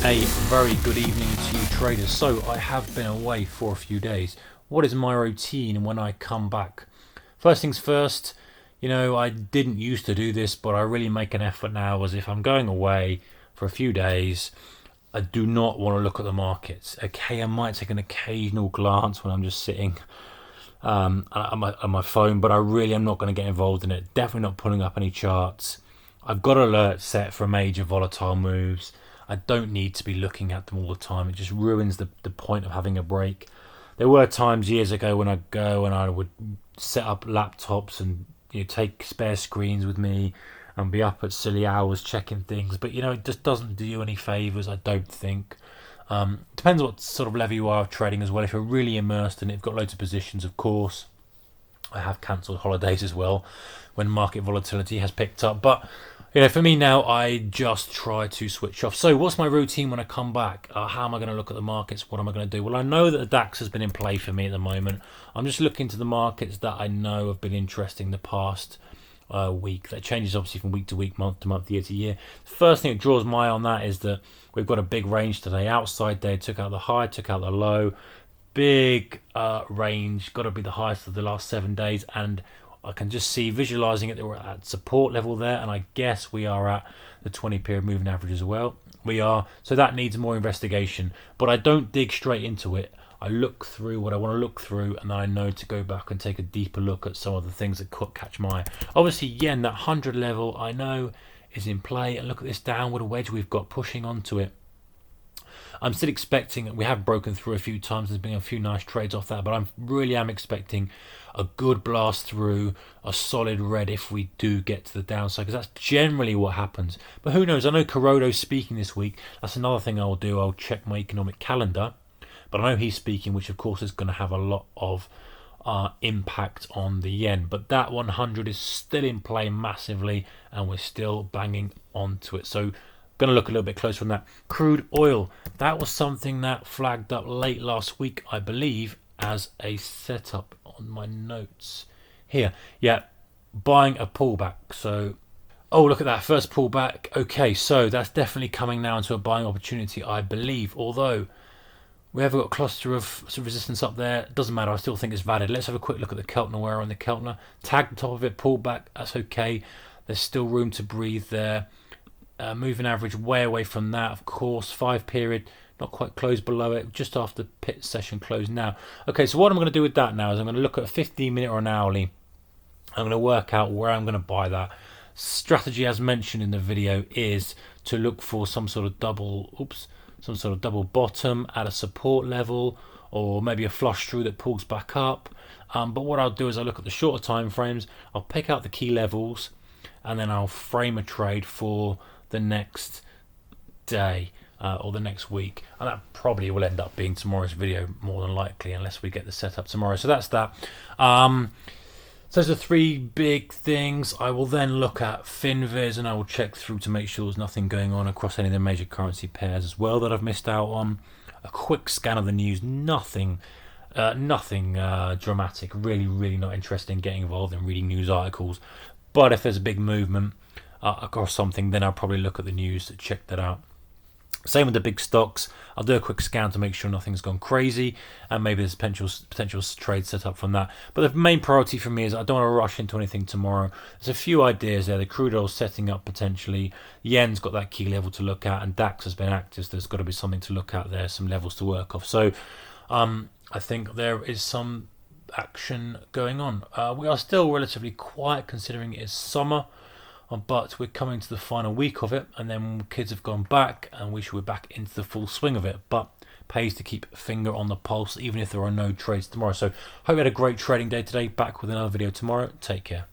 A very good evening to you traders. So I have been away for a few days. What is my routine when I come back? First things first, I didn't used to do this, but I really make an effort now as if I'm going away for a few days. I do not want to look at the markets. Okay, I might take an occasional glance when I'm just sitting on my phone, but I really am not going to get involved in it. Definitely not pulling up any charts. I've got alerts set for major volatile moves. I don't need to be looking at them all the time. It just ruins the point of having a break. There were times years ago when I'd go and I would set up laptops and take spare screens with me and be up at silly hours checking things. But it just doesn't do you any favours, I don't think. Depends what sort of level you are of trading as well. If you're really immersed in it, you've got loads of positions, of course. I have cancelled holidays as well when market volatility has picked up. But for me now, I just try to switch off. So what's my routine when I come back? How am I going to look at the markets? What am I going to do? Well, I know that the DAX has been in play for me at the moment. I'm just looking to the markets that I know have been interesting the past week. That changes obviously from week to week, month to month, year to year. The first thing that draws my eye on that is that we've got a big range today. Outside day took out the high, took out the low. Big range, got to be the highest of the last 7 days, and I can just see, visualizing it, that we're at support level there, and I guess we are at the 20 period moving average as well. We are, so that needs more investigation, but I don't dig straight into it. I look through what I want to look through, and then I know to go back and take a deeper look at some of the things that could catch my eye. Obviously, yen, that 100 level, I know is in play, and look at this downward wedge we've got pushing onto it. I'm still expecting, we have broken through a few times, there's been a few nice trades off that, but I really am expecting a good blast through, a solid red if we do get to the downside, because that's generally what happens. But who knows, I know Kuroda's speaking this week. That's another thing I'll do. I'll check my economic calendar, but I know he's speaking, which of course is going to have a lot of impact on the yen. But that 100 is still in play massively, and we're still banging onto it. So going to look a little bit closer on that. Crude oil, that was something that flagged up late last week, I believe, as a setup on my notes here. Yeah, buying a pullback. So, oh, look at that first pullback. Okay, so that's definitely coming now into a buying opportunity, I believe. Although we have got a cluster of resistance up there, doesn't matter. I still think it's valid. Let's have a quick look at the Keltner. Where on the Keltner, tag the top of it, pullback. That's okay. There's still room to breathe there. Moving average way away from that, of course. 5 period, not quite closed below it, just after pit session closed now. Okay, so what I'm going to do with that now is I'm going to look at a 15 minute or an hourly. I'm going to work out where I'm going to buy that. Strategy, as mentioned in the video, is to look for some sort of double bottom at a support level, or maybe a flush through that pulls back up. But what I'll do is I'll look at the shorter time frames, I'll pick out the key levels, and then I'll frame a trade for the next day or the next week, and that probably will end up being tomorrow's video more than likely, unless we get the setup tomorrow. So that's that. So those are 3 big things. I will then look at FinViz, and I will check through to make sure there's nothing going on across any of the major currency pairs as well that I've missed out on. A quick scan of the news, nothing dramatic. Really not interested in getting involved in reading news articles, but if there's a big movement across something, then I'll probably look at the news to check that out. Same with the big stocks. I'll do a quick scan to make sure nothing's gone crazy, and maybe there's potential trade set up from that. But the main priority for me is I don't want to rush into anything tomorrow. There's a few ideas there. The crude oil setting up potentially. Yen's got that key level to look at, and DAX has been active. So there's got to be something to look at there, some levels to work off. So I think there is some action going on. We are still relatively quiet considering it is summer. But we're coming to the final week of it, and then kids have gone back, and we should be back into the full swing of it. But pays to keep a finger on the pulse, even if there are no trades tomorrow. So hope you had a great trading day today. Back with another video tomorrow. Take care.